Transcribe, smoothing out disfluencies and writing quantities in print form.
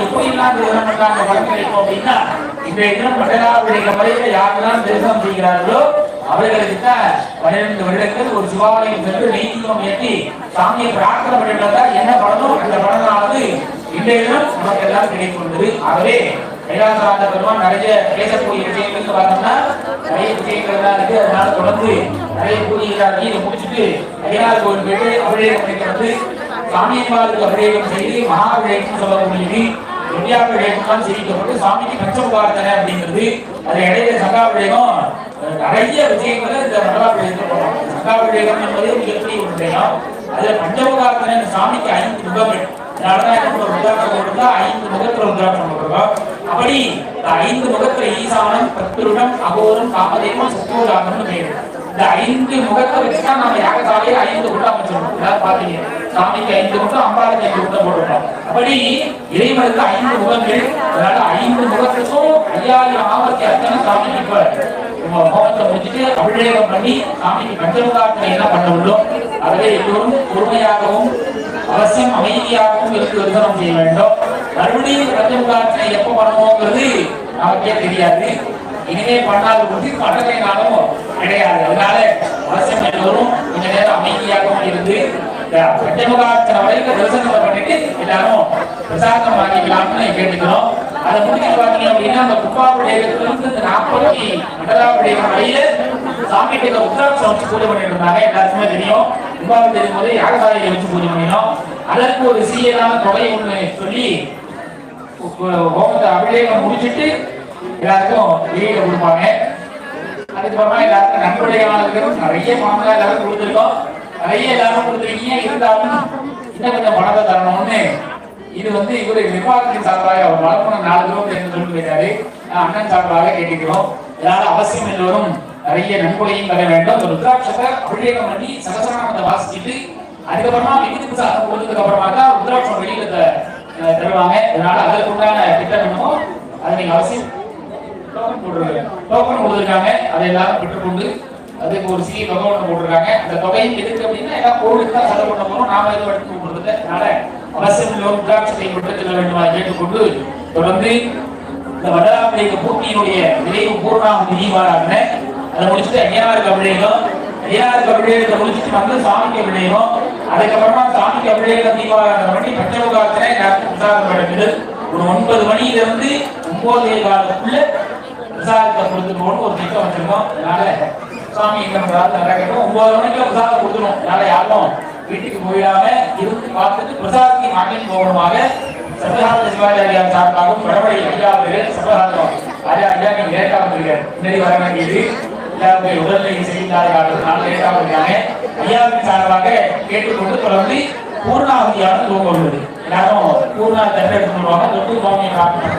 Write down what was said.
எப்படிலாம் தரிசனம் பண்றாங்க பலன் கிடைக்கும் அப்படின்னா இன்றைய தினம் மண்டலாவுடைய முறையில யாரெல்லாம் தரிசனம் செய்கிறார்களோ அவர்களுக்கு 12 வருடங்கள் ஒரு சிவாலயம் சென்று நெய்தீபம் ஏற்றி சாமியை பிரார்த்தனை பண்ணிட்டு என்ன பலனோ அந்த பலனானது இன்றைய தினம் நமக்கு எல்லாம் கிடைக்கின்றது. ஆகவே கைலாசநாத பெருமான் நிறைய பேசக்கூடிய விஷயங்களுக்கு பார்த்தோம்னா நிறைய விஷயங்கள் எல்லாம் இருக்கு. அதனால தொடர்ந்து நிறைய பூஜைகள் இதை முடிச்சுட்டு கைலாச கோயில் போயிட்டு அபிஷேகம் பண்ணிட்டு வந்து சாமியம்பாளுக்கு அபிஷேகம் செய்து மகாபிஷேகம் சொல்லக்கூடியது இந்தியாவிலேயும் செய்யப்பட்டு சாமிக்கு பஞ்சமுகார்த்தனை அப்படிங்கிறது அது இடையில சங்காபிஷேகம் நிறைய விஷயங்களை இந்த மண்டலாபிஷேகத்தில் போடுறோம். சங்காபிஷேகம் என்பது மிகப்பெரிய ஒரு விஷயம். அதுல பஞ்சமுகார்த்தனை சாமிக்கு 5 முகங்கள். அதனாலதான் ஒரு உதாரணம் கொடுத்தா 5 முகத்துல உதாரணம் போடுறோம். அப்படி 5 முகத்துல ஈசானம், பத்திருடம், அகோரம், காமதேவம், சத்துவராமன் பேரு. இந்த 5 முகத்தை வச்சுதான் நம்ம யாகசாலையை 5 முகம் அமைச்சிருக்கோம். எல்லாரும் பாத்தீங்க, சாமிக்கு 5 முகம், அம்பாளுக்கு 5 முகம் போட்டுருக்கோம். அப்படி இறைவனுக்கு 5 முகங்கள். அதனால 5 முகத்துக்கும் 5000 ஆவர்த்தி அத்தனை சாமிக்கு இப்ப ஹோமத்தை முடிச்சுட்டு அபிஷேகம் பண்ணி சாமிக்கு பஞ்சமுகார்த்தனை என்ன பண்ண உள்ளோம். அதுவே எல்லோரும் பொறுமையாகவும் அவசியம் அமைதியாகவும் இருந்து தரிசனம் செய்ய வேண்டும். மறுபடியும் பஞ்சமுகார்த்தனை எப்ப பண்ணணுங்கிறது நமக்கே தெரியாது. இனிமே பண்ணாத போது பட்டத்தை நாளும் கிடையாது. அதனால அவசியம் எல்லோரும் கொஞ்ச நேரம் அமைதியாகவும் இருந்து பஞ்சமுகார்த்தனை வரைக்கும் தரிசனத்தை பண்ணிட்டு எல்லாரும் பிரசாதம் வாங்கிக்கலாம்னு கேட்டுக்கிறோம். அதை முடிச்சு பாத்தீங்க அப்படின்னா அந்த குப்பாபிஷேகத்திலிருந்து இந்த 40 மண்டலாபிஷேகம் வரையில சாமி கிட்ட உத்ராட்சம் வச்சு பூஜை பண்ணிட்டு இருந்தாங்க. எல்லாருக்குமே தெரியும். கும்பாபிஷேகம் போது யாகசாலையை வச்சு பூஜை பண்ணினோம். அதற்கு ஒரு சீரான தொகை ஒண்ணு சொல்லி ஹோமத்தை அபிஷேகம் முடிச்சுட்டு எல்லாருக்கும் வெளியில கொடுப்பாங்க. அதுக்கப்புறமா எல்லாருக்கும் நன்கொடையாளர்களும் நிறைய பணம் எல்லாரும் கொடுத்துருக்கோம். நிறைய எல்லாரும் கொடுத்துருக்கீங்க. இருந்தாலும் இன்னும் கொஞ்சம் பணத்தை தரணும்னு இது இவரு நிர்வாகத்தின் சார்பாக அவர் வளர்க்கணும் 4 கிலோமீட்டர் சொல்லி போயிட்டாரு. அண்ணன் சார்பாக கேட்டுக்கிறோம். இதனால அவசியம் எல்லோரும் நிறைய நன்கொடையும் தர வேண்டும். ஒரு ருத்ராட்சத்தை அபிஷேகம் பண்ணி சகசரநாமத்தை வாசிச்சுட்டு அதுக்கப்புறமா விபத்து பிரசாதம் கொடுத்ததுக்கு அப்புறமா தான் ருத்ராட்சம் வெளியில தருவாங்க. இதனால அதற்கு உண்டான திட்டம் என்னமோ அதை நீங்க அவசியம் டோக்கன் கொடுத்துருக்காங்க. அதை எல்லாரும் பெற்றுக்கொண்டு அதுக்கு ஒரு சிறிய தொகை ஒன்று போட்டிருக்காங்க. அந்த தொகையை எதுக்கு அப்படின்னா எல்லாம் கோவிலுக்கு தான் செலவு பண்ண போறோம். நாம எதுவும் எடுத்து கொடுக்குறது. அதனால அவசியம் எல்லோரும் ருத்ராட்சத்தை கொண்டு செல்ல வேண்டும் கேட்டுக்கொண்டு தொடர்ந்து இந்த மண்டலாபிஷேக பூர்த்தியினுடைய நிறைவு பூர்ணாகுதி தீபாராதன அதை முடிச்சுட்டு ஐயாருக்கு அபிஷேகம். ஐயாருக்கு அபிஷேகத்தை முடிச்சுட்டு வந்து சாமிக்கு அபிஷேகம். அதுக்கப்புறமா சாமிக்கு அபிஷேகம் தீபாராதனை பண்ணி பஞ்சமுகார்த்தனை பிரசாதம் நடக்குது. ஒரு 9 மணியிலிருந்து 9:15 பிரசாதத்தை கொடுத்துருவோம்னு ஒரு திட்டம் வச்சிருக்கோம். அதனால சாமி என்ன பண்றாரு நடக்கட்டும். 9 மணிக்கு பிரசாதம் கொடுத்துரும். அதனால யாரும் வீட்டுக்கு போயிடாம இருந்து பார்த்துட்டு பிரசாதத்தை வாங்கிட்டு போகணுமாக சர்வசாதாரண சிவாச்சாரியார் சார்பாகவும் வடபடி ஐயாவர்கள் சர்வசாதாரம் ஐயா நீங்க லேட்டா வந்திருக்காரு. முன்னாடி வர வேண்டியது எல்லாருமே உடல்நிலை செய்திருந்தார்கள். லேட்டா வந்திருக்காங்க. ஐயாவின் சார்பாக கேட்டுக்கொண்டு தொடர்ந்து பூர்ணாவதியான தூங்க உள்ளது. எல்லாரும் பூர்ணா தண்டை எடுத்து வருவாங்க. தொட்டு சுவாமியை பிரார்த்தனை